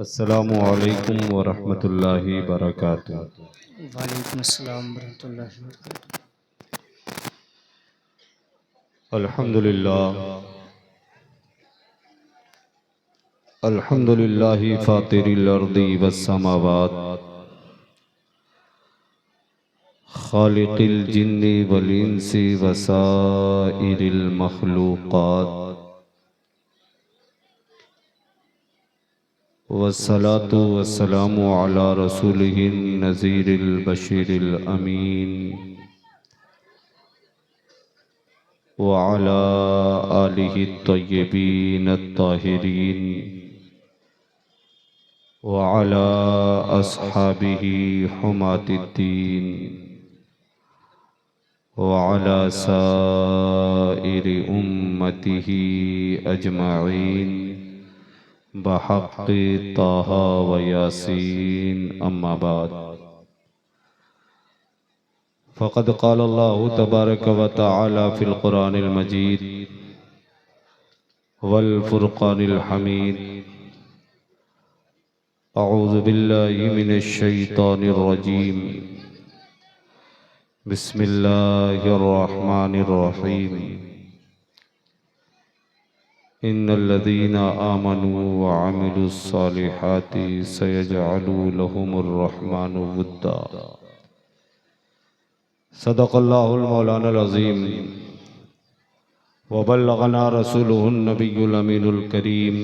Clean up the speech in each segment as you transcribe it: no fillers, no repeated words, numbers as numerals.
अस्सलामु अलैकुम वरहमतुल्लाहि वबरकातुहू। वालेकुम अस्सलाम वरहमतुल्लाहि वबरकातुहू। अल्हम्दुलिल्लाह अल्हम्दुलिल्लाहि फातिरिल अर्दि वस्समावात खालिकिल जिन्नि वल इंसि वसाइरिल मखलूक़ात वस्सलातु वस्सलामु अला रसूलिहिन नज़ीरिल बशीरिल अमीन व अला आलिहि तय्यबीन अत्ताहिरीन व अला अस्हाबिहि हुमातिद्दीन व अला साइरि उम्मतिहि अजमईन बहक़्क़ि ताहा व यासीन अम्मा बाद फ़क़द क़ाल अल्लाहु तबारक व तआला फ़िल क़ुरानिल मजीद वल फ़ुरक़ानिल हमीद अऊज़ु बिल्लाहि मिनश शैतानिर रजीम बिस्मिल्लाहिर रहमानिर रहीम इन्नल्लज़ीना आमनू व अमिलुस्सालिहाति सयजअलु लहुमुर रहमानु वुद्दा। सदक़ल्लाहुल मौलानाल अज़ीम व बल्लगना रसूलुहुन नबियुल अमीनुल करीम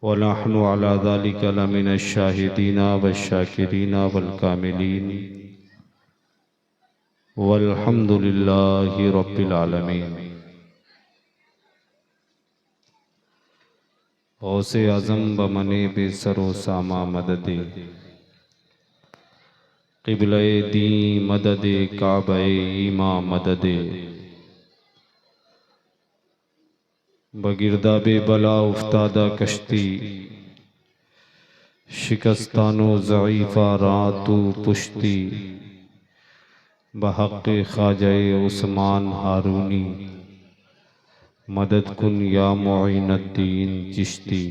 व नहनु अला ज़ालिका लमिनश शाहिदीना वश्शाकिरीना वल कामिलीन वल्हम्दुलिल्लाहि रब्बिल आलमीन। गौसे आज़म बमने बेसरो सामा मददे क़िबले दी मददे काबे ईमा मददे बगिरदाबे बला उफ्तादा कश्ती शिकस्तानो ज़ईफ़ा रातू पुश्ती बहक़्क़े ख़ाजाए उस्मान हारूनी मदद कुन या मुईनुद्दीन चिश्ती।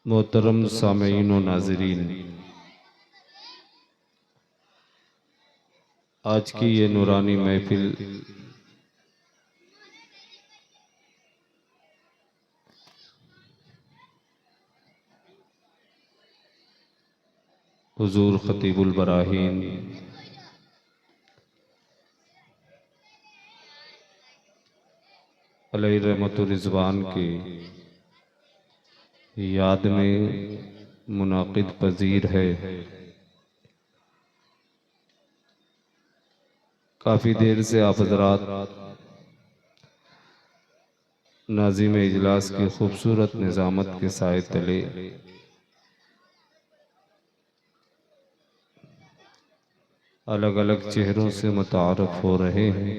मोहतरम सामीईन व नाज़रीन, आज की ये नूरानी महफिल हुज़ूर ख़तीबुल बराहीन अलैहि रहमतुर रिज़वान के याद में मुनाक़िद पज़ीर है। काफ़ी देर से आप हज़रात नाज़िम इजलास की खूबसूरत निज़ामत के साए तले अलग अलग चेहरों से मुतारफ़ हो रहे हैं।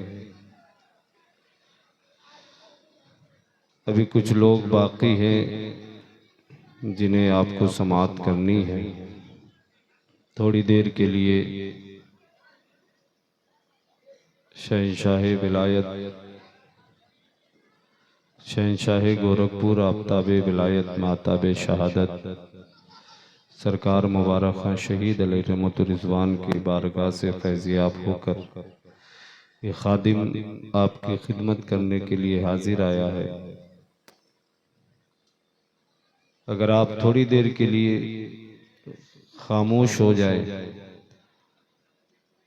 अभी कुछ लोग बाकी हैं जिन्हें आपको समाअत करनी है। थोड़ी देर के लिए शहंशाह विलायत शहंशाह गोरखपुर आफ्ताबे विलायत माताबे शहादत सरकार मुबारक खां शहीद अलैहि रहमतुर रिज़वान की बारगाह से फैज़याब होकर ये खादिम आपकी खिदमत करने के लिए हाजिर आया है। अगर आप थोड़ी देर के लिए खामोश हो जाए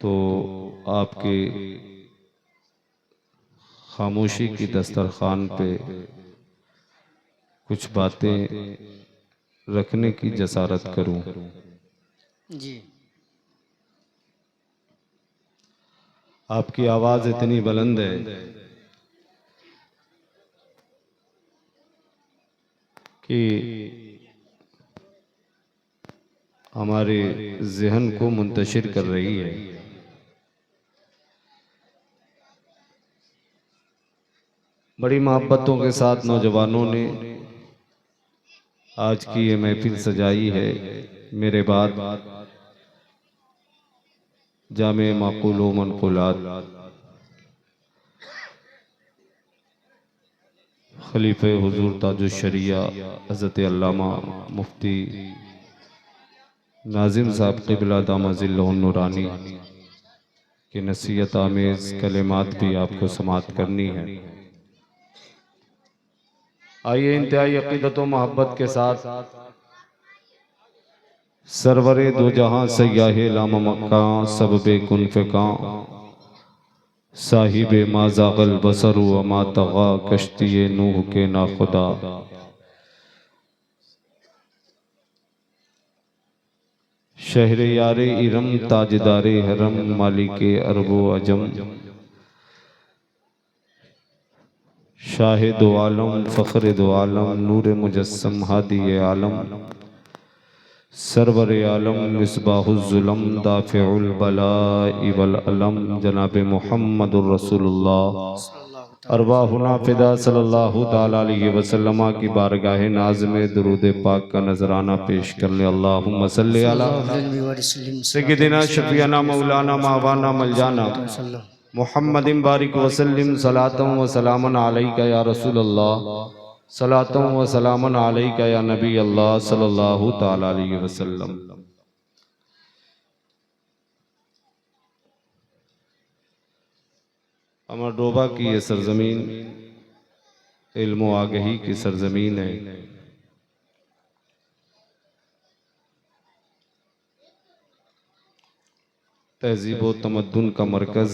तो आपके खामोशी की दस्तरखान पे कुछ बातें रखने की जसारत करूं। जी आपकी आवाज़ इतनी बुलंद है कि हमारे ज़हन को मुंतशिर कर रही है। बड़ी मोहब्बतों के साथ नौजवानों ने आज की ये महफिल सजाई है। मेरे बाद जामे माक़ूल व मनक़ूलात खलीफे हुजूर ताजुश्शरिया हज़रत अल्लामा मुफ्ती नाजिम साहब क़िबला दामज़िल्लहुन नूरानी की नसीहत आमेज़ कलिमात भी आपको समाअत करनी है। आइए इंतहाई अक़ीदत व मोहब्बत के साथ सरवरे दो जहां सयाहे लामा मक्का सबबे कुन फ़िका साहिबे माज़ाग़ल बसर व मा तग़ा कश्तिए नूह के ना खुदा। शहरे यारे इरम ताजदारे हरम मालिके अरबो अजम शाहिद आलम फ़ख्र दो आलम नूर मुजस्सम हादी आलम सरवर आलम मिसबाहुज़्ज़ुलम दाफ़िउल बलाइ वल अलम जनाब मुहम्मदुर रसूलुल्लाह अरवाहुना फ़िदा सल्लल्लाहु तआला अलैहि वसल्लम की बारगाह नाज़ में दुरूद पाक का नजराना पेश कर ले। अल्लाहुम्मा सल्लि अला सय्यिदिना शफ़ीअना मौलाना मावाना मलजाना मुहम्मदिन बारिक वसल्लिम सलातम व सलामन अलैका या रसूलल्लाह सलातम व सलामन अलैका या नबी अल्लाह सल्लल्लाहु तआला अलैहि वसल्लम। अमर डोबा की ये सरजमीन इल्म व आगही की सरजमीन है। तहजीब व तमद्दुन का मरकज,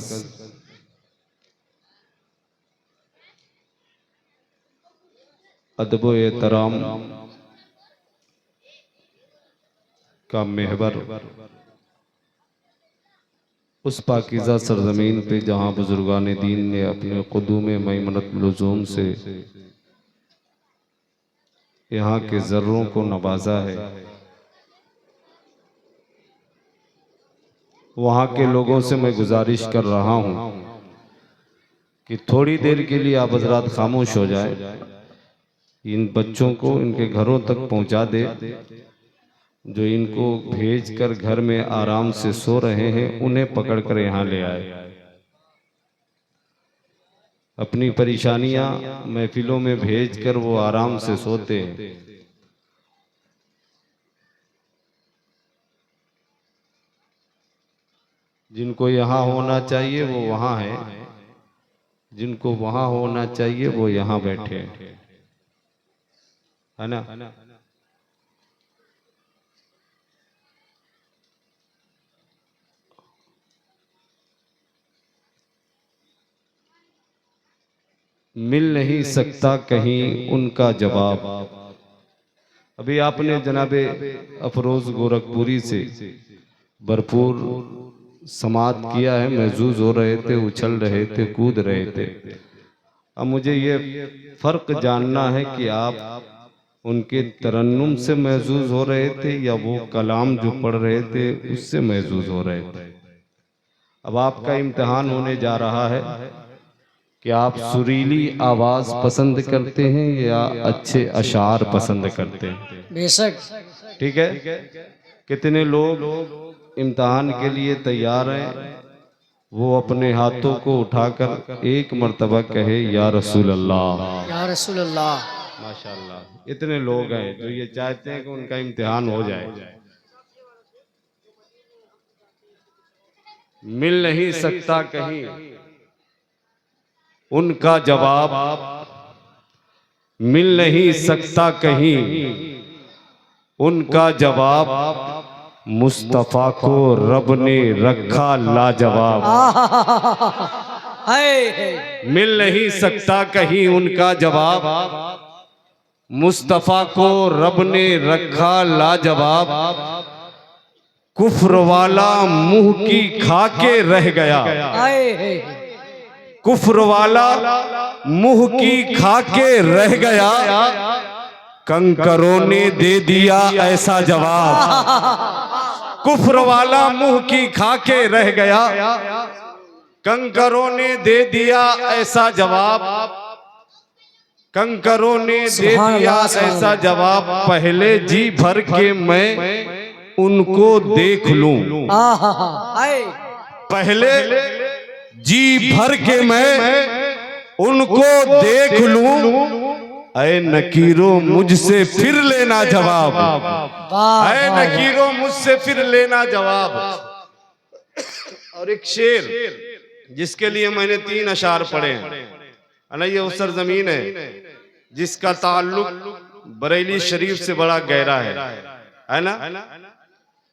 अदब व एहतराम का महवर, उस पाकीज़ा सरजमीन पे जहाँ बुजुर्गान दीन ने अपने क़ुदूम मैमनत लुज़ूम से यहाँ के ज़र्रों को नवाजा है। वहाँ के लोगों से मैं गुजारिश कर रहा हूँ कि थोड़ी देर के लिए आप हज़रात खामोश हो जाए, इन बच्चों को इनके घरों तक पहुँचा दे जो इनको भेजकर घर में आराम से सो रहे हैं, उन्हें पकड़कर यहाँ ले आए। अपनी परेशानियां महफिलों में भेजकर वो आराम से सोते हैं। जिनको यहाँ होना चाहिए वो वहाँ है, जिनको वहाँ होना चाहिए वो यहाँ बैठे हैं, है ना। मिल नहीं सकता कहीं उनका जवाब। अभी आपने जनाबे अफरोज गोरखपुरी से भरपूर समात किया है, महजूज हो रहे थे, उछल रहे थे, कूद रहे थे। अब मुझे ये फर्क जानना है कि आप उनके तरन्नुम से महजूज हो रहे थे या वो कलाम जो पढ़ रहे थे उससे महजूज हो रहे थे। अब आपका इम्तिहान होने जा रहा है कि आप सुरीली आवाज पसंद करते हैं या अच्छे अशार पसंद करते हैं। बेशक, ठीक है। कितने लोग इम्तिहान के लिए तैयार हैं, वो अपने हाथों को उठाकर एक मर्तबा कहे या रसूल अल्लाह, या रसूल अल्लाह। माशाअल्लाह, इतने लोग हैं जो ये चाहते हैं कि उनका इम्तिहान हो जाए। मिल नहीं सकता कहीं उनका जवाब, मिल नहीं सकता कहीं उनका जवाब, मुस्तफा को रब ने रखा लाजवाब। मिल नहीं सकता कहीं उनका जवाब, मुस्तफा को रब ने रखा लाजवाब। कुफ्र वाला मुंह की खा के रह गया, कुफ्र वाला मुंह की खा के रह गया, कंकरों ने दे दिया ऐसा जवाब। कुफ्र वाला मुंह की खा के रह गया, कंकरों ने दे दिया ऐसा जवाब, कंकरों ने दे दिया ऐसा जवाब। पहले जी भर के मैं उनको देख लूं, पहले जी भर के मैं उनको देख लूं, ऐ नकीरो मुझसे फिर लेना जवाब, वाह ऐ वाह नकीरो मुझसे फिर लेना जवाब। और एक शेर जिसके लिए मैंने 3 अशार पढ़े हैं। अना ये वो सरजमीन है जिसका ताल्लुक बरेली शरीफ से बड़ा गहरा है ना?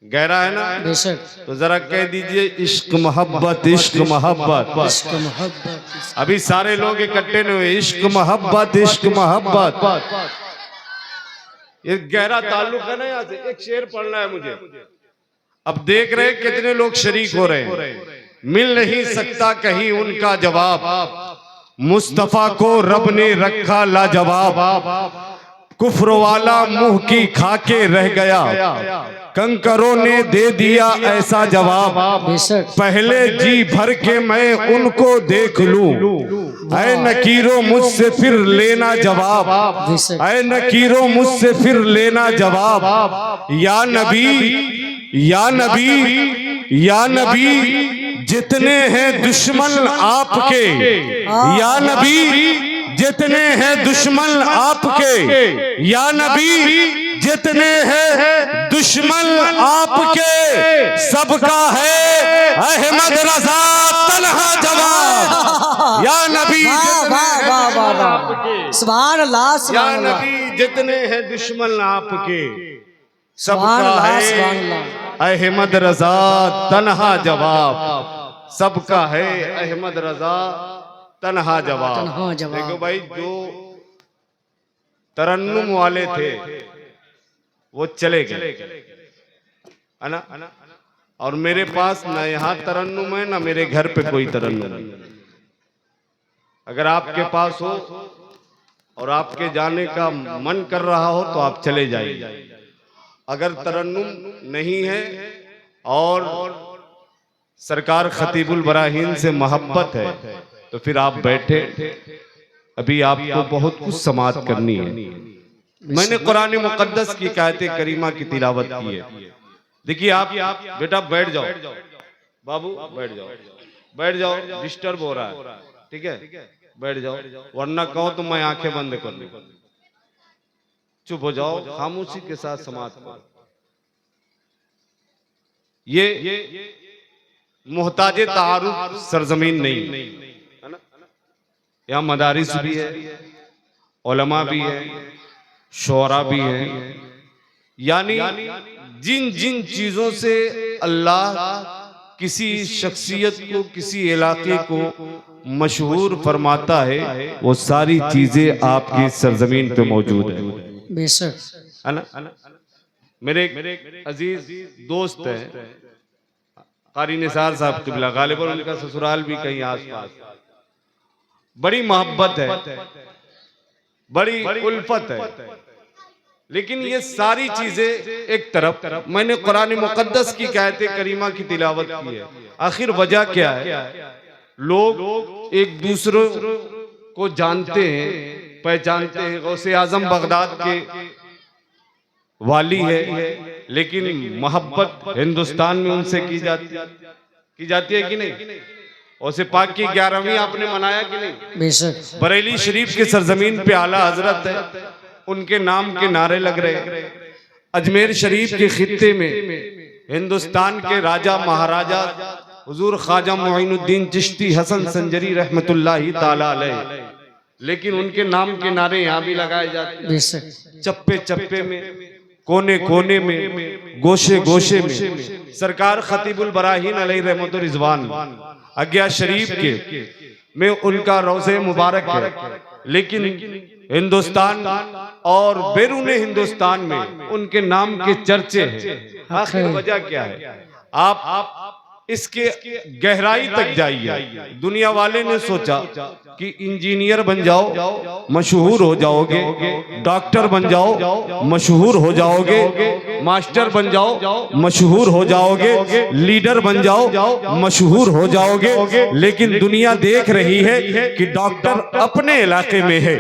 गहरा है ना? बेशक। तो जरा कह दीजिए इश्क मोहब्बत, इश्क मोहब्बत। इश्क मोहब्बत अभी सारे लोग इकट्ठे नहीं हुए, इश्क मोहब्बत, इश्क मोहब्बत। ये गहरा ताल्लुक है ना यहाँ से। एक शेर पढ़ना है मुझे। अब देख रहे कितने लोग शरीक हो रहे हैं। मिल नहीं सकता कहीं उनका जवाब, मुस्तफा को रब ने रखा लाजवाब। कुफ्र वाला मुंह की खाके रह गया, कंकरों ने दे दिया ऐसा जवाब। बेशक। पहले जी भर के मैं उनको देख लूं, ऐ नकीरो मुझसे फिर लेना जवाब, बेशक। ऐ नकीरो मुझसे फिर लेना जवाब। या नबी, या नबी, या नबी, जितने हैं दुश्मन आपके, या नबी जितने हैं दुश्मन आपके, या नबी जितने हैं दुश्मन आपके, सबका है अहमद रजा तन्हा जवाब। या नबी सुभान अल्लाह, या सुभान अल्लाह, नबी जितने हैं दुश्मन आपके, सुभान सबका अल्लाह, है सुभान अल्लाह। अहमद रजा तन्हा जवाब। सबका है अहमद रजा तन्हा जवाब। तन्हा जवाब। देखो भाई, जो तरन्नुम वाले थे वो चले गए, है ना? और मेरे पास ना यहाँ तरन्नुम है ना मेरे घर पे कोई तरन्नुम है। अगर आपके पास हो और आपके जाने का मन कर रहा हो तो आप चले जाइए। अगर तरन्नुम नहीं है और सरकार खतीबुल बराहीन से मोहब्बत है तो फिर आप बैठे। अभी आपको बहुत कुछ समाअत करनी है। मैंने कुरान मुकद्दस की आयत करीमा की तिलावत की है। देखिए आप बेटा बैठ जाओ, बाबू बैठ जाओ, बैठ जाओ, डिस्टर्ब हो रहा है, ठीक है? बैठ जाओ, वरना कहो तो मैं आंखें बंद कर लूं। चुप हो जाओ, खामोशी के साथ समाअत करो। ये मोहताजे तारुफ सरजमीन नहीं है ना? यहाँ मदारिस भी है, उलमा भी है, शोरा भी है। यानी जिन जिन चीजों से अल्लाह किसी शख्सियत को, किसी इलाके को मशहूर फरमाता है, वो सारी चीजें आपकी सरजमीन पे मौजूद है। बेशक, है ना? मेरे अजीज दोस्त हैं कारी निसार साहब किबला, गालिबन उनका ससुराल भी कहीं आसपास। बड़ी मोहब्बत है, बड़ी उल्फत है, लेकिन ये सारी चीजें एक तरफ। मैंने कुरान मुकद्दस की आयत करीमा की तिलावत की है। आखिर वजह क्या है? लोग एक दूसरे को जानते हैं, पहचानते हैं। गौसे आजम बगदाद के वाली है, लेकिन मोहब्बत हिंदुस्तान में उनसे की जाती है कि नहीं? उसे पाक की 11वीं आपने मनाया कि नहीं? बेशक। बरेली शरीफ की सरजमीन पे आला हजरत है, उनके नाम के नारे लग रहे। अजमेर शरीफ के खित्ते में हिंदुस्तान के राजा महाराजा हुजूर ख्वाजा मोइनुद्दीन चिश्ती हसन संजरी रहमतुल्लाहि ताला अलैह, लेकिन उनके नाम के नारे यहाँ भी लगाए जाते हैं। बेशक। चप्पे चप्पे में, कोने कोने में, गोशे गोशे में सरकार खतीबुल बराहीन अलैहि रहमतुर रिजवान अज्ञा शरीफ के में उनका रोज़े मुबारक है। लेकिन हिंदुस्तान और बैरून हिंदुस्तान में उनके नाम के चर्चे हैं। आखिर वजह क्या है? आप इसके गहराई तक जाइए। दुनिया वाले ने सोचा कि इंजीनियर बन जाओ मशहूर हो जाओगे, डॉक्टर बन जाओ मशहूर हो जाओगे, मास्टर बन जाओ मशहूर हो जाओगे, लीडर बन जाओ मशहूर हो जाओगे। लेकिन दुनिया देख रही है कि डॉक्टर अपने इलाके में है,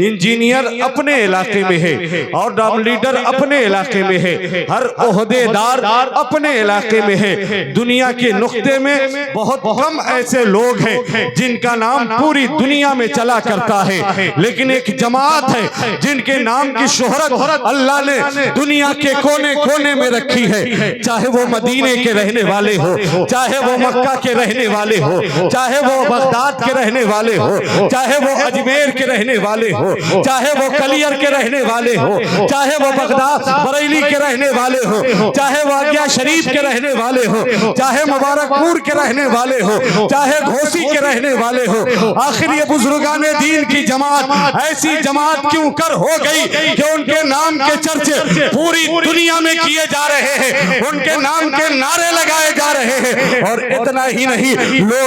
इंजीनियर अपने इलाके में है, और लीडर अपने इलाके में है, हर ओहदेदार अपने इलाके में है। दुनिया के नुक्ते में बहुत कम ऐसे लोग हैं जिनका नाम पूरी दुनिया में चला करता है, लेकिन एक जमात है जिनके नाम की शोहरत अल्लाह ने दुनिया के कोने कोने में रखी है। चाहे वो मदीने के रहने वाले हो, चाहे वो मक्का के रहने वाले हो, चाहे वो बगदाद के रहने वाले हो, चाहे वो अजमेर के रहने वाले हो, चाहे वो कलियर के रहने वाले हो, चाहे वो बगदाद बरेली के रहने वाले हो, चाहे वो आज्ञा शरीफ के रहने वाले हो, चाहे मुबारकपुर के रहने वाले हो, चाहे घोसी के रहने वाले हो। आखिर ये बुजुर्गाने दीन की जमात ऐसी जमात क्यों कर हो गई कि उनके नाम के चर्चे पूरी दुनिया में किए जा रहे हैं, उनके नाम के नारे लगाए जा रहे हैं। और इतना ही नहीं,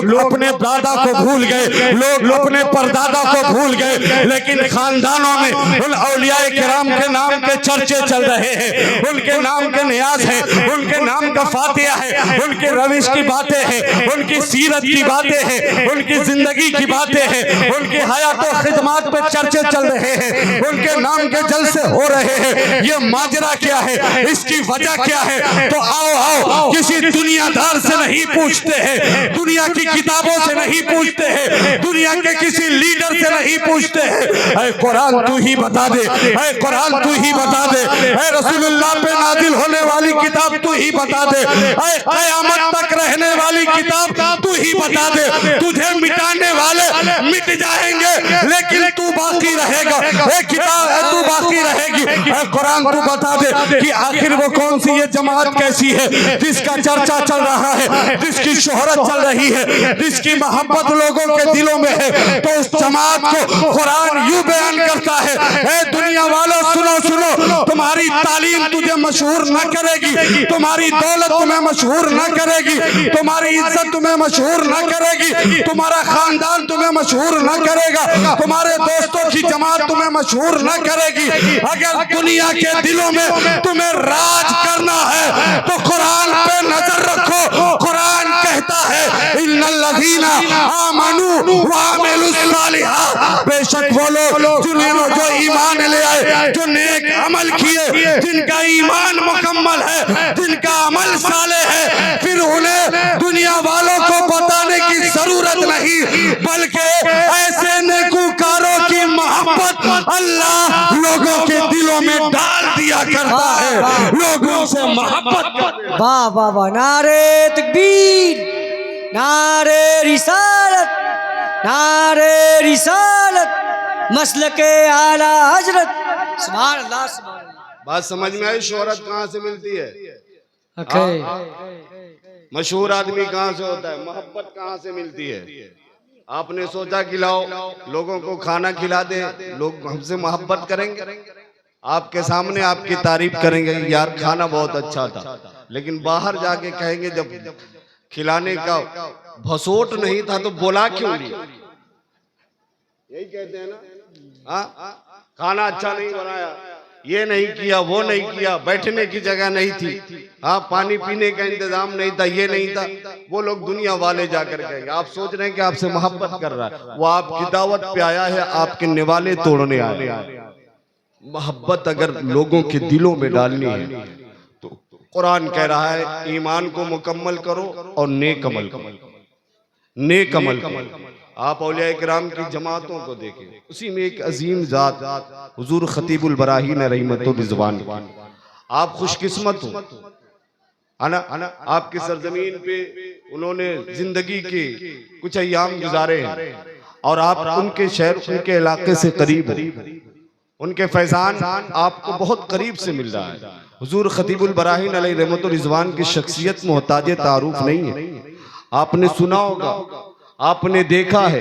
लोग अपने दादा को भूल गए, लोग अपने परदादा को भूल गए, लेकिन खानदानों में उन औलिया किराम के नाम के चर्चे चल रहे हैं, उनके नाम के नियाज है, उनके नाम का फातिहा है, उनके रविश की बातें हैं, उनकी सीरत की बातें हैं, उनकी जिंदगी की बातें हैं, उनकी हयात और खिदमत पे चर्चे चल रहे हैं, उनके नाम के जलसे हो रहे हैं। ये माजरा क्या है, इसकी वजह क्या है? तो आओ किसी दुनियादार से नहीं पूछते हैं, दुनिया की किताबों से नहीं पूछते हैं, दुनिया के किसी लीडर से नहीं पूछते हैं। ऐ कुरान तू ही बता दे, ऐ कुरान तू ही बता दे, ऐ रसूलुल्लाह पे नाजिल होने वाली किताब तू ही बता दे, ऐ क़यामत तक रहने वाली किताब तू ही बता दे। तुझे मिटाने वाले मिट जाएंगे, लेकिन तू बाकी रहेगा, एक किताब तू बाकी रहेगी। ऐ कुरान तू बता दे कि आखिर वो कौन सी ये जमात कैसी है जिसका चर्चा चल रहा है, जिसकी शोहरत चल रही है, जिसकी मोहब्बत लोगों के दिलों में है। तो उस जमात को कुरान यूं बयान करता है, ऐ दुनिया वालों सुनो सुनो, तुम्हारी तालीम तुझे मशहूर न करेगी, तुम्हारी दौलत तुम्हें मशहूर न करेगी, तुम्हारी इज्जत तुम्हें मशहूर न करेगी, तुम्हारा खानदान तुम्हें मशहूर न करेगा, तुम्हारे दोस्तों की जमात तुम्हें मशहूर न करेगी। अगर दुनिया के दिलों में तुम्हें राज करना है तो कुरान पे नजर रखो। कुरान कहता है इन्नल्लज़ीना आमनू व अमिलुस्सालिहात, बेशक वो लोग जिन्होंने जो ईमान ले आए, जो नेक अमल किए, जिनका ईमान मुकम्मल है, जिनका अमल साले है, फिर उन्हें दुनिया वालों को बताने की जरूरत नहीं, बल्कि ऐसे नेकूकारों की मोहब्बत अल्लाह लोगों के दिलों में डाल दिया करता है, लोगों से मोहब्बत। वाह वाह वाह, नारे तकबीर, नारे रिसालत, नारे रिसालत, मसलके आला हजरत। सुभान अल्लाह, सुभान अल्लाह। बात समझ में आई? शोहरत कहाँ से मिलती है? ओके, मशहूर आदमी कहाँ से होता है? मोहब्बत कहाँ से मिलती है? आपने सोचा कि लाओ लोगों को खाना खिला दे, लोग हमसे मोहब्बत करेंगे, आपके सामने आपकी तारीफ करेंगे, यार खाना बहुत अच्छा था, लेकिन बाहर जाके कहेंगे जब खिलाने का भसोट नहीं था तो बोला क्यों लिया? यही कहते हैं ना, हाँ खाना अच्छा नहीं बनाया, ये नहीं किया, वो नहीं किया, बैठने की जगह नहीं थी, हाँ पानी पीने का इंतजाम नहीं था, ये नहीं था। वो लोग दुनिया वाले जाकर कहेंगे। आप सोच रहे हैं कि आपसे मोहब्बत कर रहा है, वो आपकी दावत पे आया है, आपके निवाले तोड़ने आया है। मोहब्बत अगर लोगों के दिलों में डालनी है तो कुरान कह रहा है ईमान को मुकम्मल करो और नेक अमल करो, नेक अमल करो। आप औलिया किराम की जमातों को देखें, उसी में एक अजीम जात हुजूर खतीबुल बराहीन रहमतुल रिजवान, आप खुशकिस्मत हो, है ना? आपकी सरजमीन पे उन्होंने जिंदगी के कुछ अय्याम गुजारे हैं और आप उनके शहर, उनके इलाके से करीब हो, उनके फैजान आपको बहुत करीब से मिल रहा है। हुजूर खतीबुल बराहीन अलैहि रहमतुल रिजवान की शख्सियत मोहताज तारुफ नहीं है। आपने सुना होगा, आपने देखा है,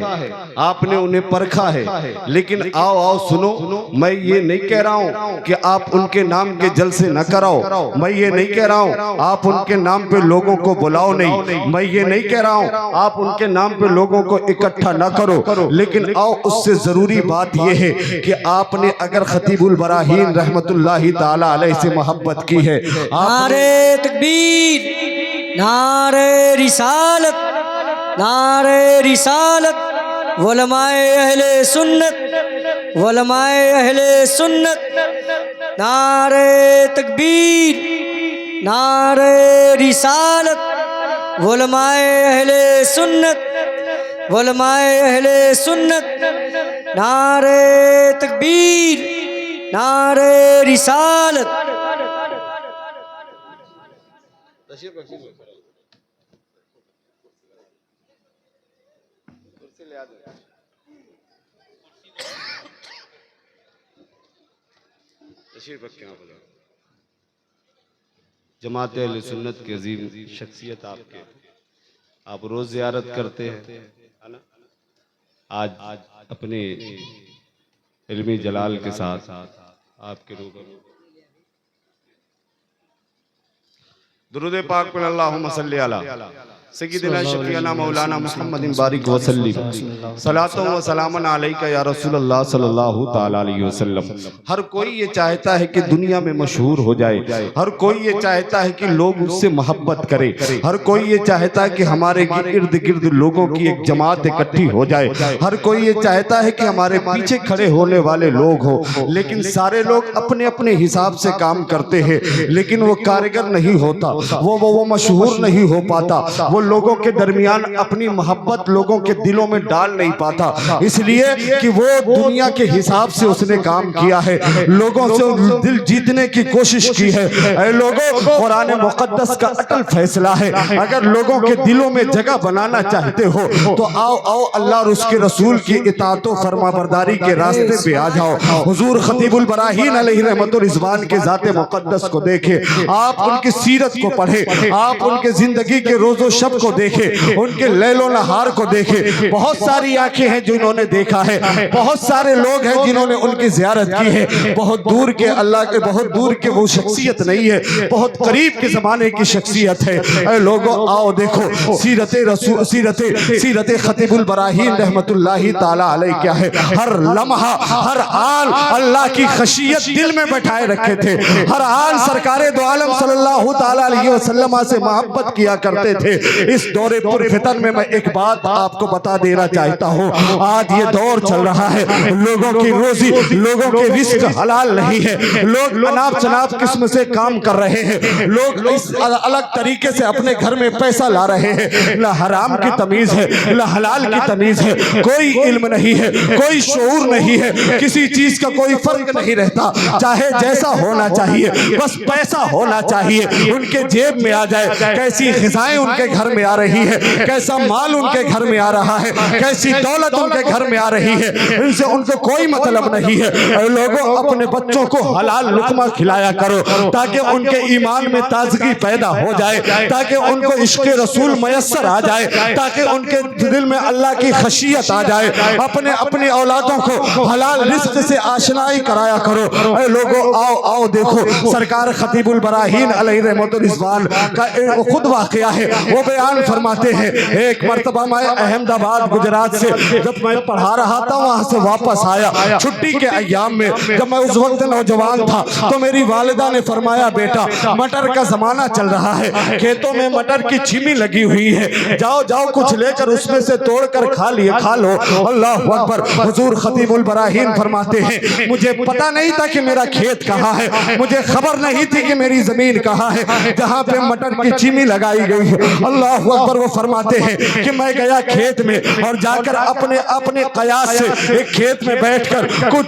आपने उन्हें परखा है, लेकिन आओ सुनो, मैं ये नहीं कह रहा हूँ कि आप उनके नाम के जलसे न कराओ, मैं ये नहीं कह रहा हूँ आप उनके नाम पे लोगों को बुलाओ नहीं, मैं ये नहीं कह रहा हूँ आप उनके नाम पे लोगों को इकट्ठा न करो, लेकिन आओ उससे जरूरी बात यह है कि आपने अगर खतीबुल बराहीन रहमतुल्लाहि ताला अलैहि से मोहब्बत की है, नारे तकबीर, नारे रिसालत, नारे रिसालत, उलमाए अहले सुन्नत, उलमाए अहले सुन्नत, नारे तकबीर, नारे रिसालत, उलमाए अहले सुन्नत, वुलमाए अहले सुन्नत, नारे तकबीर, नारे रिसालत। जमात अहले सुन्नत के अजीम शख्सियत आपके, आप रोज ज़ियारत करते हैं, है ना? आज अपने इल्मी जलाल के साथ आपके रूबरू दुरूद पाक पर अल्लाहुम्मा सल्ली अला सय्यिदिना शफीअना मौलाना मुहम्मदिन बारिक वसल्लिम सलातो व सलामन अलैका या रसूलल्लाह सल्लल्लाहु तआला अलैहि वसल्लम। हर कोई ये चाहता है कि दुनिया में मशहूर हो जाए, हर कोई ये चाहता है कि लोग उससे मोहब्बत करें, हर कोई ये चाहता है कि हमारे इर्द गिर्द लोगों की एक जमात इकट्ठी हो जाए, हर कोई ये चाहता है कि हमारे पीछे खड़े होने वाले लोग हो। लेकिन सारे लोग अपने अपने हिसाब से काम करते हैं, लेकिन वो कारीगर नहीं होता, वो मशहूर नहीं हो पाता, वो लोगों के दरमियान अपनी मोहब्बत लोगों के दिलों में डाल नहीं पाता, इसलिए कि वो दुनिया के हिसाब से उसने काम किया है, लोगों से दिल जीतने की कोशिश की है। ऐ लोगों, कुरान मुकद्दस का अटल फैसला है, अगर लोगों के दिलों में जगह बनाना चाहते हो तो आओ आओ अल्लाह और उसके रसूल की इताअत व फरमाबरदारी के रास्ते पे आ जाओ। हुजूर खतीबुल बराहीन अलैहि रहमतुर रिजवान के ज़ाते मुकद्दस को देखे, आप उनकी सीरत को पढ़े, आप उनके जिंदगी के रोजो शब को देखे, उनके लैलो नहार को देखे। बहुत सारी आंखें हैं जिन्होंने देखा है, बहुत सारे लोग हैं जिन्होंने उनकी जियारत की है। बहुत दूर के अल्लाह के, बहुत दूर के वो शख्सियत नहीं है, बहुत करीब के जमाने की शख्सियत है। ऐ लोगों, आओ देखो सीरत खतीबुल बराहीन रहमतुल्लाहि ताला अलैहि क्या है। हर लम्हा हर आन अल्लाह की खशियत दिल में बैठाए रखे थे, हर आन सरकारे दो आलम सल्लल्लाहु ताला अलैहि वसल्लम से मोहब्बत किया करते थे। इस दौरे पर फितन में मैं एक बात आपको बता देना चाहता हूँ, आज ये दौर चल रहा है, लोगों की रोजी, लोगों के रिस्क हलाल नहीं है, लोग अनाप शनाप किस्म से काम कर रहे हैं, लोग इस अलग तरीके से अपने घर में पैसा ला रहे हैं। न हराम की तमीज है, न हलाल की तमीज है, कोई इल्म नहीं है, कोई शऊर नहीं है, किसी चीज का कोई फर्क नहीं रहता, चाहे जैसा होना चाहिए, बस पैसा होना चाहिए, उनके जेब में आ जाए। कैसी खिजाएं उनके घर में आ रही है, कैसा माल उनके घर में आ रहा है, कैसी दौलत उनके घर में आ रही है, इनसे उनको कोई मतलब नहीं है। लोगों, अपने बच्चों को हलाल लुकमा खिलाया करो ताकि उनके ईमान में ताजगी पैदा हो जाए, ताकि उनको इश्क रसूल मयस्सर आ जाए, ताकि उनके दिल में अल्लाह की खशियत आ जाए। अपने अपने औलादों को हलाल रिस्क से आशनाई कराया करो। लोगों, आओ आओ देखो, सरकार खतीबुल बराहीन अलैहि रहमतुर रिजवान का खुद वाकया है, वो बयान फरमाते हैं। एक मर्तबा मैं अहमदाबाद गुजरात से जब मैं पढ़ा रहा था, वहां से वापस आया छुट्टी के अय्याम में, जब मैं उस वक्त नौजवान था, तो मेरी वालिदा ने फरमाया, बेटा मटर का जमाना चल रहा है, खेतों में मटर की छिमी लगी हुई है, जाओ जाओ कुछ लेकर उसमें से तोड़कर खा लो। अल्लाह अकबर। हुजूर खतीबुल बराहीन फरमाते हैं, मुझे पता नहीं था कि मेरा खेत कहाँ है, मुझे खबर नहीं थी कि मेरी जमीन कहाँ है जहाँ पे मटर की छिमी लगाई गई है। अल्लाह अकबर। वो फरमाते हैं कि मैं गया खेत में और जाकर अपने अपने कयास से एक खेत में बैठकर कुछ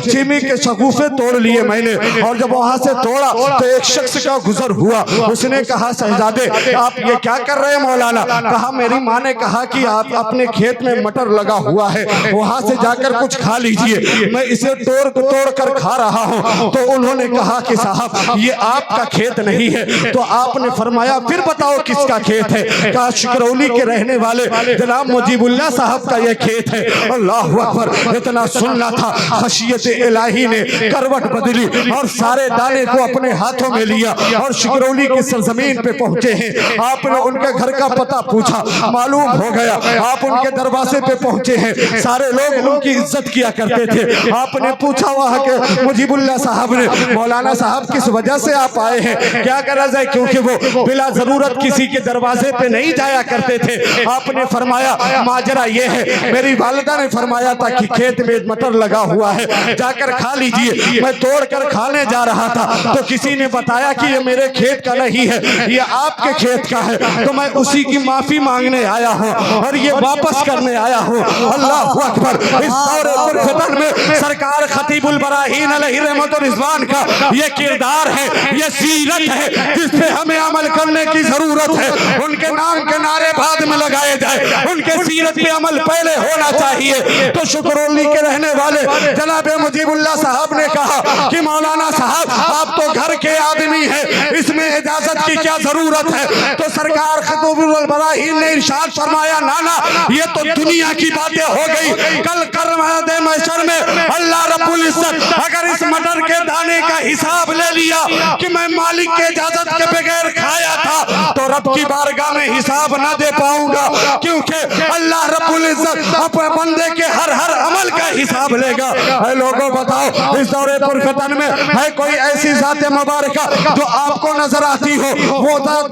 छीमी के शगुफे तोड़ लिए मैंने, और जब वहां से तोड़ा तो एक शख्स का गुजर हुआ, उसने कहा, शहजादे आप ये क्या कर रहे हैं मौलाना? कहा, मेरी माँ ने कहा कि आप अपने खेत में मटर लगा हुआ है, वहां से जाकर कुछ खा लीजिए, मैं इसे तोड़ कर खा रहा हूँ। तो उन्होंने कहा कि साहब ये आपका खेत नहीं है। तो आपने फरमाया, फिर बताओ किसका खेत है? कहा, शिकरौली के रहने वाले जनाब मुजीबुल्लाह साहब का ये खेत है। अल्लाह अकबर। इतना सुनना था, खशियत इलाही ने करवट बदली और सारे दाने को अपने हाथों में लिया और शिकरौली की सरजमीन पे पहुंचे हैं। आपने उनके घर का पता पूछा, मालूम हो गया, आप उनके दरवाजे पे पहुंचे हैं। सारे लोग उनकी इज्जत किया करते थे। आपने पूछा वहां के मुजीबुल्लाह साहब ने, मौलाना साहब किस वजह से आप आए हैं, क्या गरज है? क्योंकि वो बिला जरूरत किसी के दरवाजे पे नहीं जाया करते थे। आपने फरमाया माजरा ये है, मेरी वालिदा ने फरमाया था कि खेत में मटर लगा हुआ है, जाकर खा लीजिए। मैं तोड़ कर खाने जा रहा था तो किसी ने बताया कि ये मेरे खेत का नहीं है, ये आपके खेत का है। तो मैं उसी की माफी मांगने आया हूँ और ये वापस करने आया हूँ। अल्लाह अकबर। इस दौरे पर फितन में सरकार खतीबुल बराहीन अलैहि रहमत व रिज़वान का ये किरदार है, ये सीरत है जिस पे हमें अमल करने की जरूरत है। उनके नाम के नारे बाद में लगाए जाए, उनके सीरत पे अमल पहले होना चाहिए। तो शुक्रोली के रहने वाले जनाब मुजीबुल्लाह साहब ने कहा कि मौलाना साहब आप तो घर के आदमी हैं, इसमें इजाजत की क्या जरूरत है। तो सरकार खतीबुल बराहीन ने इरशाद फरमाया नाना ये तो दुनिया की बातें हो गई, कल कर्मदे महशर में अल्लाह रब्बुल इज्जत अगर इस मटर के दाने का हिसाब ले लिया कि मैं मालिक के इजाजत के बगैर खाया था तो रब की बारगाह में हिसाब ना दे पाऊंगा, क्योंकि अल्लाह रब्बुल इज्जत अपने बंदे के हर हर अमल का हिसाब लेगा। है लोगों बताओ इस दौरे पर फितन में है कोई ऐसी जात मुबारका जो आपको नजर आती हो, वो जात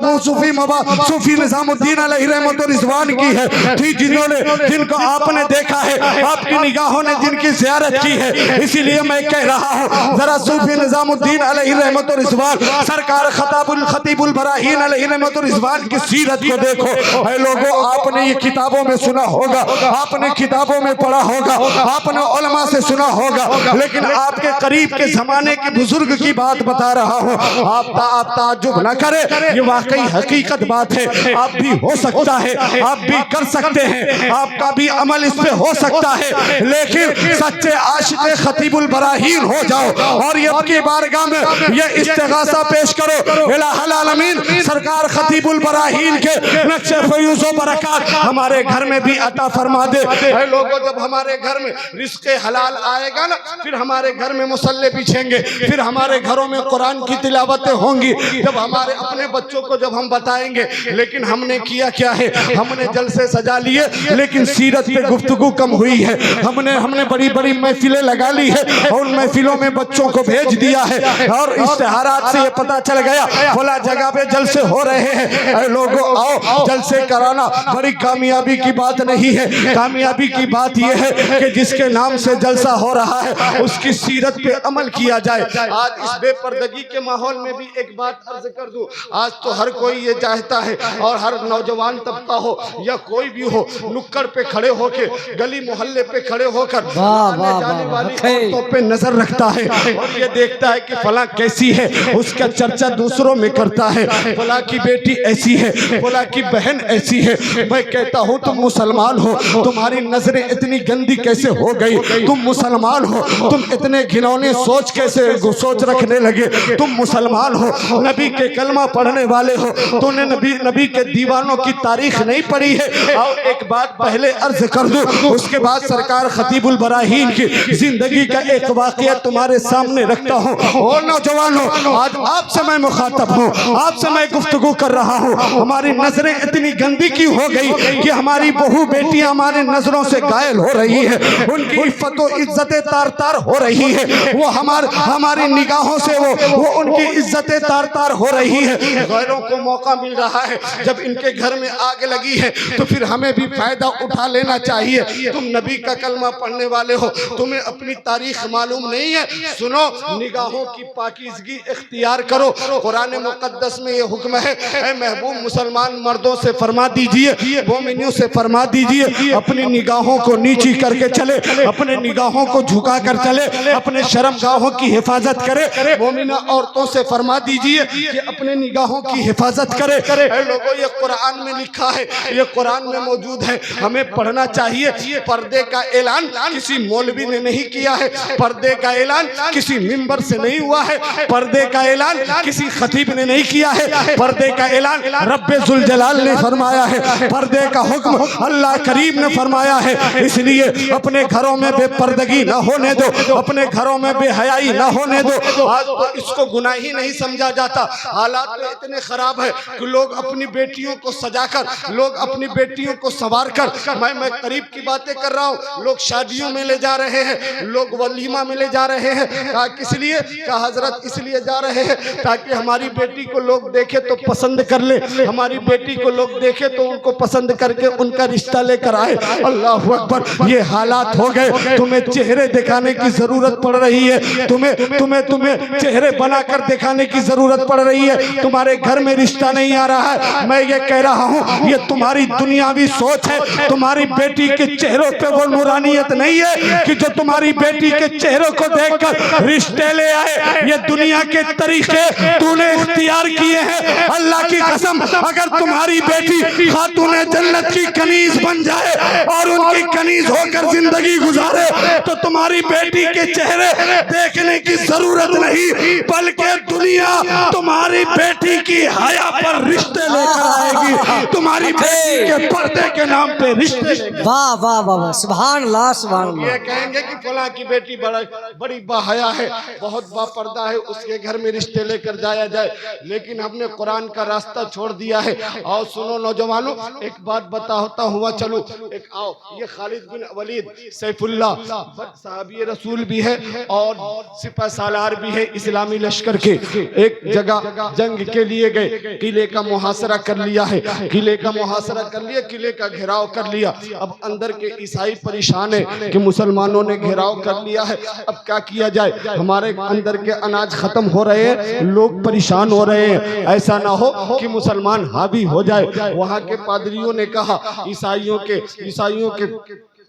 सूफी निजामुद्दीन अलैहि रहमत व रिज़वान की है थी, जिनको आपने देखा है, आपकी निगाहों ने जिनकी ज़ियारत की है। इसीलिए मैं कह रहा हूँ जरा सूफी निजामुद्दीन अलैहि रहमत व रिज़वान सरकार खतीबुल बराहीन अलैहि रहमत व रिज़वान की सीरत को देखो। ऐ लोगों आपने ये किताबों में सुना होगा, आपने किताबों में पढ़ा होगा, आपने उलमा से सुना होगा, लेकिन आपके करीब के जमाने के बुजुर्ग की बात बता रहा हूँ। आप ताज्जुब न करें, ये वाकई हकीकत बात है। आप भी हो सकता है, आप भी कर सकते हैं, आपका भी अमल इस पे हो सकता है, लेकिन सच्चे आशिक़ खतीबुल बराहीन हो जाओ और ये आपकी बारगाह में ये इस्तिग़ासा पेश करो। इलाहुल आलमीन सरकार खतीबुल बराहीन के नक्शे फ़यूज़ व बरक़ात हमारे घर में भी अता फरमा दे। ऐ लोगों जब हमारे घर में रिज़्क़े हलाल आएगा ना, फिर हमारे घर में मुसल्ले बिछेंगे, फिर हमारे घरों में कुरान की तिलावतें होंगी, जब हमारे अपने बच्चों को जब हम बताएंगे। लेकिन हमने किया क्या है, हमने जलसे सजा लिए लेकिन सीरत पे गुफ्तगू कम हुई है। हमने बड़ी बड़ी महफिलें लगा ली है और उन महफिलों में बच्चों को भेज दिया है और इश्तिहारात से ये पता चल गया फला जगह पे जलसे हो रहे हैं। लोगों आओ जलसे कराना बड़ी कामयाबी की बात नहीं है, कामयाबी की बात यह है कि जिसके नाम से जलसा हो रहा है उसकी सीरत पे अमल किया जाए। आज इस बेपर्दगी के माहौल में भी एक बात अर्ज कर दूं, आज तो हर कोई ये चाहता है और हर नौजवान तबका हो या कोई भी हो, नुक्कड़ पे खड़े होके गली मोहल्ले पे खड़े होकर जाने वाली औरतों पे नजर रखता है और ये देखता है कि फला कैसी है, उसका चर्चा दूसरों में करता है, फला की बेटी ऐसी है, फला की बहन ऐसी है। मैं कहता हूँ तुम मुसलमान हो, तुम्हारी नजरें इतनी गंदी कैसे हो गई? तुम मुसलमान हो, तुम इतने घिनौने सोच कैसे सोच रखने लगे? तुम मुसलमान हो, नबी के कलमा पढ़ने वाले हो, तुमने नबी के दीवानों की तारीख नहीं पढ़ी है। और एक बात पहले अर्ज कर दूं, उसके बाद सरकार खतीबुल बराहीन की जिंदगी का एक वाकया तुम्हारे सामने रखता हूँ। और नौजवानों आज आपसे मैं मुखातब हूँ, आपसे मैं गुफ्तगू कर रहा हूँ। हमारी नजरें इतनी गंदी क्यों हो गई कि हमारी बहू बेटियां हमारी नजरों से घायल हो रही है, उनकी इज्जत और इज्जतें तार तार हो रही है, वो हमारी निगाहों से वो उनकी इज्जतें तार तार हो रही है। गैरों को मौका मिल रहा है, जब इनके घर में आग लगी है तो फिर हमें भी फायदा उठा लेना चाहिए। तुम नबी का कलमा पढ़ने वाले हो, तुम्हें अपनी तारीख मालूम नहीं है, सुनो निगाहों की पाकीज़गी इख्तियार करो। कुरान मुक़द्दस में ये हुक्म है, ऐ महबूब मुसलमान मर्दों से फरमा दीजिए, मोमिनियों से फरमा दीजिए अपनी निगाहों को नीची करके चले, अपने निगाहों को झुका कर चले, अपने शर्मगाहों की हिफाजत करे। मोमिना औरतों से फरमा दीजिए कि अपने निगाहों की हिफाजत करे। ऐ लोगों ये कुरान में लिखा है, ये कुरान में मौजूद है, हमें पढ़ना चाहिए। पर्दे का ऐलान किसी मौलवी ने नहीं किया है, पर्दे का ऐलान किसी मिंबर से नहीं हुआ है, पर्दे का ऐलान किसी खतीब ने नहीं किया है, पर्दे का ऐलान रब्बे जुल जलाल ने फरमाया है, पर्दे का हुक्म अल्लाह करीम ने फरमाया है। इसलिए अपने घरों में बेपर्दगी न होने दो, अपने घरों में बेहयाई न होने दो। आज तो इसको गुनाह ही नहीं समझा जाता। हालात तो इतने खराब है कि लोग अपनी बेटियों को सजाकर, लोग अपनी बेटियों को संवार कर, मैं करीब की बातें कर रहा हूँ, लोग शादियों में ले जा रहे हैं, लोग वलीमा में ले जा रहे हैं। कहा किस लिए? कहा हजरत इसलिए जा रहे हैं ताकि हमारी बेटी को लोग देखे तो पसंद कर ले, हमारी बेटी को लोग देखे तो उनको पसंद करके उनका रिश्ता लेकर आए। अल्लाह अकबर, ये हालात हो गए। तुम्हें चेहरे दिखाने की जरूरत पड़ रही है, तुम्हें तुम्हें तुम्हें चेहरे बनाकर दिखाने की जरूरत पड़ रही है। तुम्हारे घर में रिश्ता नहीं आ रहा है। मैं ये कह रहा हूँ, ये तुम्हारी दुनियावी सोच है। तुम्हारी बेटी के चेहरों पे वो नूरानियत नहीं है कि जो तुम्हारी बेटी के चेहरों को देखकर रिश्ते ले आए। ये दुनिया के तरीके तूने इख्तियार किए हैं। अल्लाह की कसम, अगर तुम्हारी बेटी खातूने जन्नत की कनीज बन जाए और उनकी कनीज होकर जिंदगी गुजारे तो तुम्हारी बेटी के चेहरे देखने की जरूरत नहीं, बल्कि दुनिया तुम्हारी बेटी की हया पर रिश्ते लेकर आएगी। तुम्हारी बेटी के पर्दे के नाम पे रिश्ते लेकर वाह वाह वाह वाह, सुभान अल्लाह सुभान अल्लाह। ये कहेंगे कि फलां की बेटी बड़ी बाहया है, बहुत बापर्दा है, उसके घर में रिश्ते लेकर जाया जाए। लेकिन हमने कुरान का रास्ता छोड़ दिया है। और सुनो नौजवानों, एक बात बताता हुआ चलो, एक आओ, ये खालिद बिन वलीद सैफुल्लाह साहबी रसूल भी है और सिपह सालार भी है इस्लामी लश्कर के। एक जगह जंग के लिए गए, किले का मुहासरा कर लिया है, किले का मुहासरा कर लिया, किले का घेराव कर लिया। अब अंदर के ईसाई परेशान है कि मुसलमानों ने घेराव कर लिया है, अब क्या किया जाए। हमारे अंदर के अनाज खत्म हो रहे हैं, लोग परेशान हो रहे हैं, ऐसा ना हो कि मुसलमान हावी हो जाए। वहाँ के पादरियों ने कहा, ईसाइयों के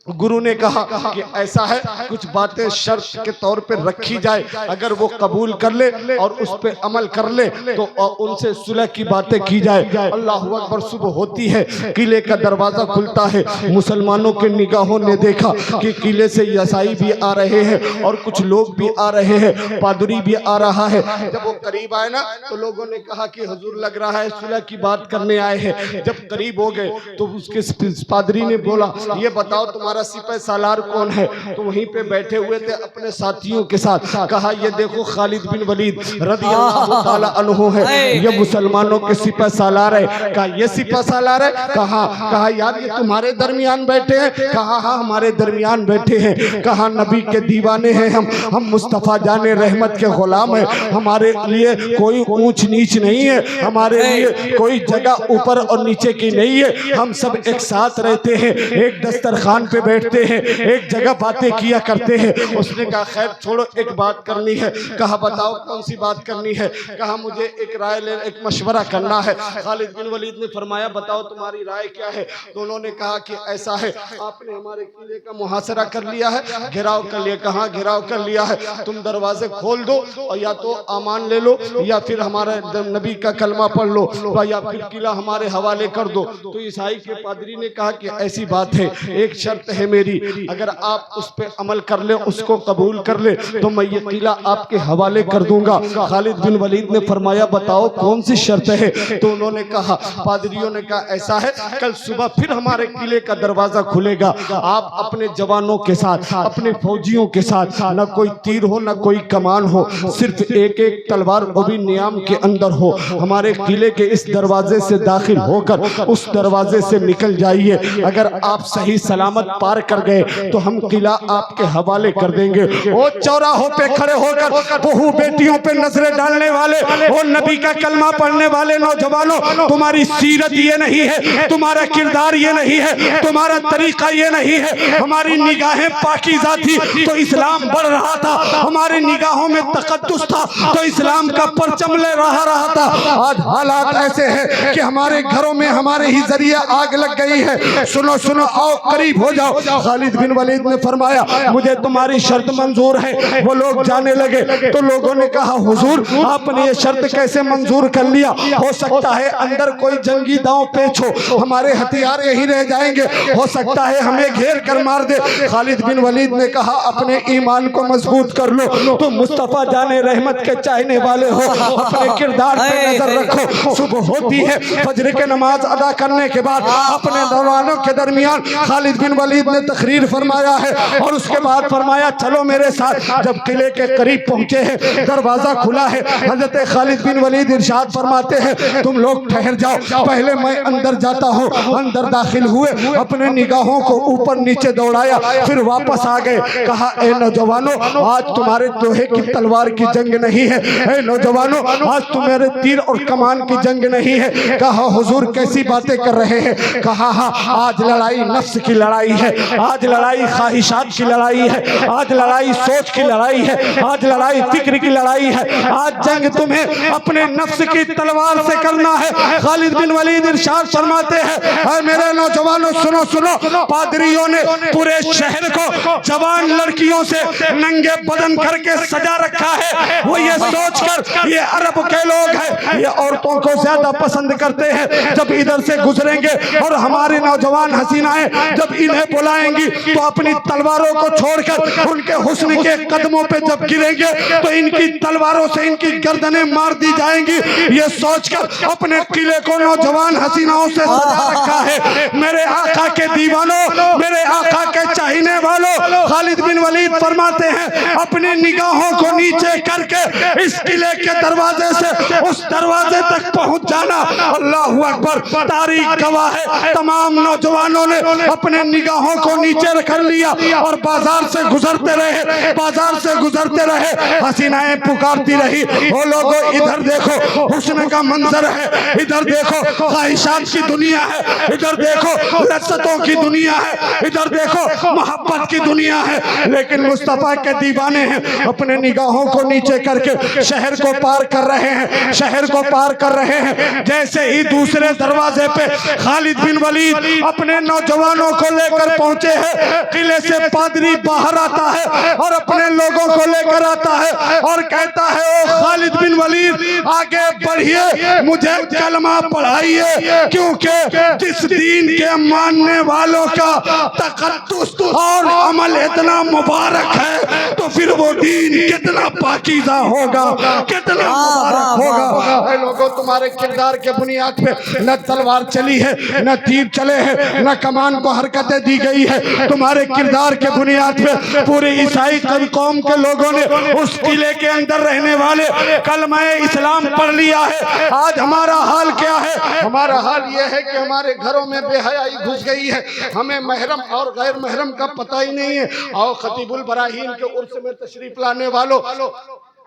गुरु ने कहा कि ऐसा है, कुछ बातें शर्त के तौर पे रखी जाए, अगर वो कबूल कर ले और उस पे अमल कर ले तो उनसे सुलह की बातें की जाए। अल्लाह अकबर, सुबह होती है, किले का दरवाजा खुलता है। मुसलमानों के निगाहों ने देखा कि किले से ईसाई भी आ रहे हैं और कुछ लोग भी आ रहे हैं, पादरी भी आ रहा है। जब वो करीब आए ना तो लोगों ने कहा कि हुजूर लग रहा है सुलह की बात करने आए हैं। जब करीब हो गए तो उसके पादरी ने बोला, ये बताओ तुम्हारा सिपह सालार कौन है? तो वहीं पे बैठे हुए थे अपने साथियों के साथ। कहा ये देखो खालिद बिन वलीद रज़ियल्लाहु ताला अन्हु है, ये मुसलमानों के सिपह सालार है। कहा ये सिपह सालार है? कहा यार ये तुम्हारे दरमियान बैठे हैं? कहा हाँ हमारे दरमियान बैठे हैं। कहा नबी के दीवाने हैं हम मुस्तफ़ा जाने रहमत के गुलाम है, हमारे लिए कोई ऊंच नीच नहीं है, हमारे लिए कोई जगह ऊपर और नीचे की नहीं है, हम सब एक साथ रहते हैं, एक दस्तरखान पे बैठते हैं, एक जगह बातें किया करते हैं। उसने कहा खैर छोड़ो, एक बात करनी है। कहा बताओ कौन सी बात करनी है? कहा मुझे एक राय ले, एक मशवरा करना है। खालिद बिन वलीद ने फरमाया बताओ तुम्हारी राय क्या है? दोनों ने कहा कि ऐसा है, आपने हमारे किले का मुहासरा कर लिया है, घेराव कर लिया। कहा घेराव कर लिया है, तुम दरवाजे खोल दो और या तो आमान ले लो या फिर हमारे नबी का कलमा पढ़ लो या फिर किला हमारे हवाले कर दो। तो ईसाई के पादरी ने कहा कि ऐसी बात है, एक शर्त है मेरी, अगर आप उस पे अमल कर ले, उसको कबूल कर ले तो मैं ये किला आपके हवाले कर दूंगा। खालिद बिन वलीद ने फरमाया बताओ कौन सी शर्त है? तो उन्होंने कहा, पादरियों ने कहा ऐसा है, कल सुबह फिर हमारे किले का दरवाजा खुलेगा, आप अपने जवानों के साथ, अपने फौजियों के साथ, न कोई तीर हो न कोई कमान हो, सिर्फ एक एक तलवार वो भी नियाम के अंदर हो, हमारे किले के इस दरवाजे से दाखिल होकर उस दरवाजे से निकल जाइए। अगर आप सही सलामत पार कर गए तो हम किला आपके हवाले कर देंगे। वो चौराहों पे खड़े होकर बहू बेटियों पे नजरें डालने वाले, वो नबी का कलमा पढ़ने वाले नौजवानों, तुम्हारी सीरत ये नहीं है, तुम्हारा किरदार ये नहीं है, तुम्हारा तरीका ये नहीं है। हमारी निगाहें पाकीज़ा थी तो इस्लाम बढ़ रहा था, हमारी निगाहों में तकद्दुस था तो इस्लाम का परचम ले रहा था। आज हालात ऐसे हैं कि हमारे घरों में हमारे ही जरिए आग लग गई है। सुनो सुनो, आओ करीब हो जाओ। खालिद बिन वलीद ने फरमाया मुझे तुम्हारी शर्त मंजूर है। वो लोग जाने लगे तो लोगों ने कहा हुजूर आपने ये शर्त कैसे मंजूर कर लिया? हो सकता है अंदर कोई जंगी दांव पेच हो, हमारे हथियार यही रह जाएंगे, हो सकता है हमें घेर कर मार दे। खालिद बिन वलीद ने कहा अपने ईमान को मजबूत कर लो, तुम मुस्तफा जाने रहमत के चाहने वाले हो, अपने किरदार पे नजर रखो। सुबह होती है, फजर के नमाज अदा करने के बाद अपने दरवानों के दरमियान खालिद बिन वलीद वलीद ने तकरीर फरमाया है और उसके बाद फरमाया चलो मेरे साथ। जब किले के करीब पहुंचे हैं, दरवाजा खुला है, हजरत खालिद बिन वलीद इरशाद फरमाते हैं तुम लोग ठहर जाओ, पहले मैं अंदर जाता हूँ। अंदर दाखिल हुए, अपने निगाहों को ऊपर नीचे दौड़ाया, फिर वापस आ गए। कहा ए नौजवानों, आज तुम्हारे लोहे की तलवार की जंग नहीं है, ए नौजवानों आज तुम्हारे तीर और कमान की जंग नहीं है। कहा हुजूर कैसी बातें कर रहे हैं? कहा हाँ, आज लड़ाई नफ्स की लड़ाई है, आज लड़ाई ख्वाहिशात की लड़ाई है, आज लड़ाई सोच की लड़ाई है, आज लड़ाई फिक्र की लड़ाई है। आज जंग तुम्हें अपने नफ्स की तलवार से करना है। खालिद बिन वलीद इरशाद फरमाते हैं मेरे नौजवानों सुनो सुनो, पादरियों ने पूरे शहर को जवान लड़कियों से नंगे बदन करके सजा रखा है। वो ये सोचकर ये अरब के लोग हैं, ये औरतों को ज्यादा पसंद करते हैं। जब इधर से गुजरेंगे और हमारे नौजवान हसीनाएं जब इन्हें बुलाएंगी तो अपनी तलवारों को छोड़कर उनके हुस्न के कदमों पे जब गिरेंगे तो इनकी तलवारों से इनकी गर्दनें मार दी जाएंगी। ये सोचकर अपने किले को नौजवान हसीनाओं से सजा रखा है। मेरे आका के दीवानों, मेरे आका के चाहने वालों, खालिद बिन वलीद फरमाते हैं अपनी निगाहों को नीचे करके इस किले के दरवाजे से उस दरवाजे तक पहुंच जाना। अल्लाहू अकबर, तारीख गवाह है तमाम नौजवानों ने अपने निगाहों को नीचे रख लिया और बाजार से गुजरते रहे, बाजार से गुजरते रहे। हसीनाएं पुकारती रही, वो लोगों इधर देखो हुस्न का मंजर है, इधर देखो ख्वाहिशात की दुनिया है, इधर देखो लज्जतों की दुनिया है, इधर देखो मोहब्बत की दुनिया है। लेकिन मुस्तफा के दीवाने हैं, अपने निगाहों को नीचे करके शहर को पार कर रहे हैं, शहर को पार कर रहे हैं। जैसे ही दूसरे दरवाजे पे खालिद बिन वलीद अपने नौजवानों को लेकर पहुंचे हैं, किले से पादरी बाहर आता है और अपने लोगों को लेकर आता है और कहता है ओ खालिद बिन वलीद आगे बढ़िए, मुझे कलमा पढ़ाइए, क्योंकि जिस दीन के मानने वालों का तकद्दुस और अमल इतना मुबारक है तो फिर वो दीन कितना पाकीज़ा होगा, कितना मुबारक होगा। लोगों तुम्हारे किरदार के बुनियाद पे न तलवार चली है, न तीर चले हैं, न कमान को हरकतें दी गई है। तुम्हारे किरदार के बुनियाद पे पूरे ईसाई कौम के लोगों ने उस किले के अंदर रहने वाले कलमा इस्लाम पढ़ लिया है। आज हमारा हाल क्या है? हमारा हाल यह है कि हमारे घरों में बेहयाई घुस गई है, हमें महरम और गैर महरम का पता ही नहीं है। आओ खतीबुल बराहीन के उर्स में तशरीफ लाने वालों,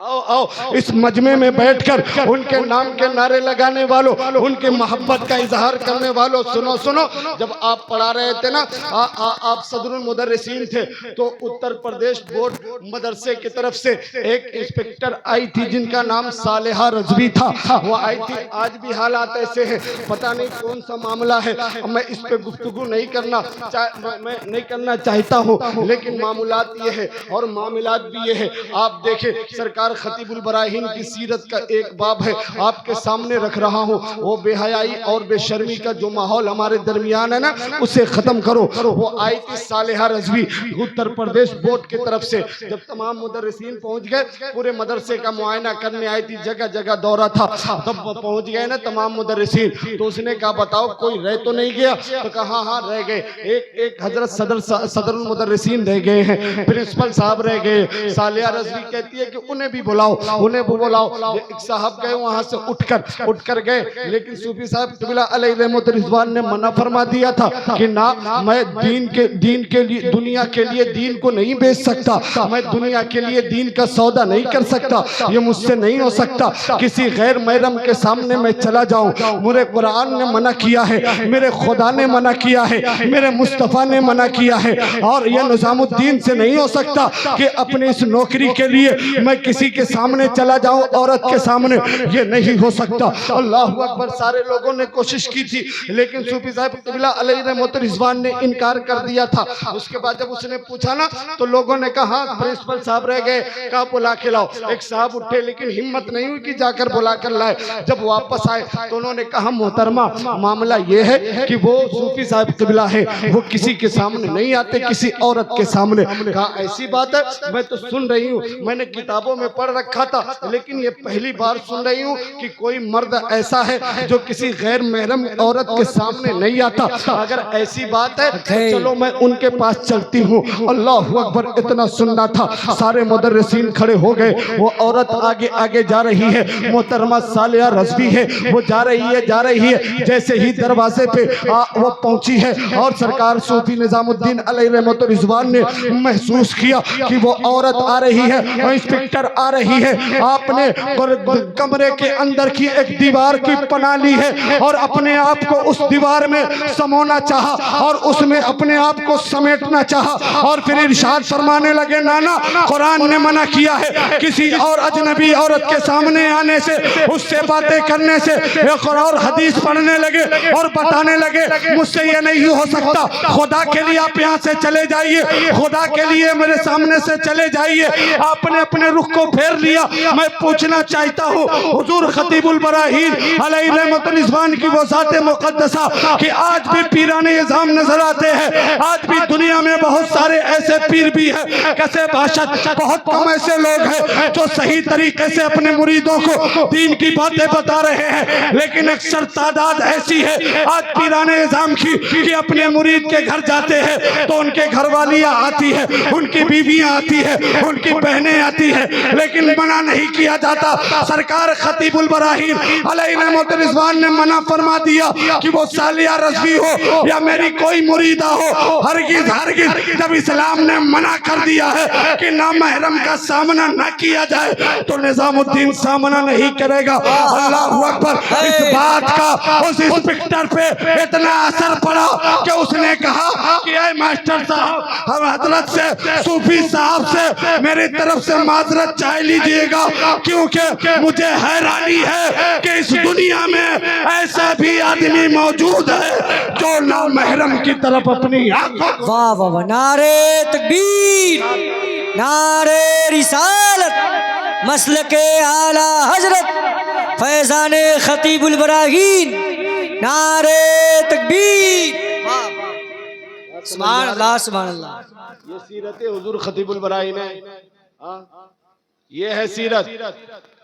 आओ आओ इस मजमे में बैठकर उनके नाम के नारे लगाने वालों, उनके मोहब्बत का इजहार करने वालों, सुनो सुनो। जब आप पढ़ा रहे थे ना, आप सदरुल मुदर्रिसीन थे, तो उत्तर प्रदेश बोर्ड मदरसे की तरफ से एक इंस्पेक्टर आई थी जिनका नाम सालेहा रजवी था। वो आई थी। आज भी हालात ऐसे हैं, पता नहीं कौन सा मामला है। मैं इस पे गुफ्तगू नहीं करना मैं नहीं करना चाहता हूँ, लेकिन मामूलात ये है और मामलात भी ये है। आप देखें, सरकार खतीबुल बराहीन की सीरत का एक बाब है, आपके सामने रख रहा हूँ। वो बेहयाई और बेशर्मी का जो माहौल हमारे दरमियान है ना, उसे खत्म करो। वो आई थी सालेहा रजवी उत्तर प्रदेश बोर्ड की तरफ से। जब तमाम मुदर्रिसीन पहुंच गए, पूरे मदरसे का मुआयना करने आई थी, जगह जगह दौरा था। तब पहुंच गए ना तमाम मुदर्रिसीन, तो उसने कहा बताओ कोई रह तो नहीं गया? तो कहा हाँ रह गए, एक हजरत सदरुल मुदर्रिसीन रह गए हैं, प्रिंसिपल साहब रह गए। सालेहा रजवी कहती है कि उन्हें भी बुलाओ, उन्हें भी बुलाओ। एक साहब गए वहां से उठकर गए, लेकिन सूफी साहब क़िबला अलैहि रहमत रिज़वान ने मना फरमा दिया था कि ना, मैं दीन के लिए दुनिया के लिए दीन को नहीं बेच सकता, मैं दुनिया के लिए दीन का सौदा नहीं कर सकता, ये मुझसे नहीं हो सकता। किसी गैर महरम के सामने मैं चला जाऊं, मेरे कुरान ने मना किया है, मेरे खुदा ने मना किया है, मेरे मुस्तफ़ा ने मना किया है, और यह निज़ामुद्दीन से नहीं हो सकता कि अपनी इस नौकरी के लिए मैं किसी के सामने चला जाऊं, औरत के सामने, ये नहीं हो सकता। अल्लाहु अकबर। सारे लोगों ने कोशिश की थी, लेकिन सूफी साहब क़िबला अलैहि रहमत रिज़वान ने इनकार कर दिया था। उसके बाद जब उसने पूछा ना, तो लोगों ने कहा प्रिंसिपल साहब रह गए, कहा बुला के लाओ। एक साहब उठे, लेकिन हिम्मत नहीं हुई कि जाकर बुला कर लाए। जब वापस आए तो उन्होंने कहा मोहतरमा, मामला ये है कि वो सूफी साहब क़िबला है, वो किसी के सामने नहीं आते, किसी औरत के सामने। कहा ऐसी बात है? मैं तो सुन रही हूँ, मैंने किताबों में पढ़ रखा था, लेकिन ये पहली बार सुन रही हूँ कि कोई मर्द ऐसा है जो किसी गैर महरम औरत के सामने नहीं आता। अगर ऐसी बात है तो चलो मैं उनके पास चलती हूँ। अल्लाह अकबर। इतना सुनना था, सारे मुदर्रिसीन खड़े हो गए। वो औरत आगे आगे जा रही है, मोहतरमा सालिया रज़वी है, वो जा रही है। जैसे ही दरवाजे पे वो पहुंची है और सरकार सूफी निजामुद्दीन अलैहि रहमत व रिज़वान ने महसूस किया कि वो औरत आ रही है, इंस्पेक्टर आ रही है। आपने कमरे के अंदर की एक दीवार की पनाह ली है और अपने आप को उस दीवार में समोना चाहा और उसमें अपने आप को समेटना चाहा और फिर इरशाद फरमाने लगे, नाना कुरान ने मना किया है किसी और अजनबी औरत के सामने आने से, उससे बातें करने से। एक और हदीस पढ़ने लगे और बताने लगे, मुझसे ये नहीं हो सकता, खुदा के लिए आप यहाँ से चले जाइए, खुदा के लिए मेरे सामने से चले जाइए। आपने अपने रुख को फेर लिया। मैं पूछना चाहता हूँ हुजूर खतीबुल बराहीन अलैहि रहमत व रिज़वान की वो ज़ात मुक़द्दसा कि आज भी पीराने इज़ाम नजर आते हैं। आज भी दुनिया में बहुत सारे ऐसे पीर भी हैं, कैसे बाशत बहुत कम ऐसे लोग हैं जो सही तरीके से अपने मुरीदों को दीन की बातें बता रहे हैं, लेकिन अक्सर तादाद ऐसी है आज पीराने इज़ाम की कि अपने मुरीद के घर जाते हैं तो उनके घरवालियाँ आती है, उनकी बीवियाँ आती है, उनकी बहनें आती है, लेकिन मना नहीं किया जाता। सरकार खतीबुल बराहीन अलैहि रहमत व रिज़वान ने मना फरमा दिया कि वो सालिया रज़वी हो या मेरी कोई मुरीदा हो, हरगिज़ हरगिज़। जब इस्लाम ने मना कर दिया है कि नामहरम का सामना न किया जाए तो निजामुद्दीन सामना नहीं करेगा। अल्लाह अकबर। इस बात का उस इंस्पेक्टर पे इतना असर पड़ा कि उसने कहा कि ऐ मास्टर साहब, हम हजरत से सूफी साहब से मेरी तरफ से माजरत चाह लीजिएगा, क्योंकि मुझे हैरानी है कि इस दुनिया में ऐसा भी आदमी मौजूद है जो नामहरम की तरफ अपनी आंखों। वाह वाह वाह, नारे तकबीर, नारे रिसालत, मसलके आला हजरत फैजान खतीबुल बराहीन, नारे तकबीर। सुभान अल्लाह, सुभान अल्लाह। ये सीरत हुजूर खतीबुल बराहीन है। ये है सीरत।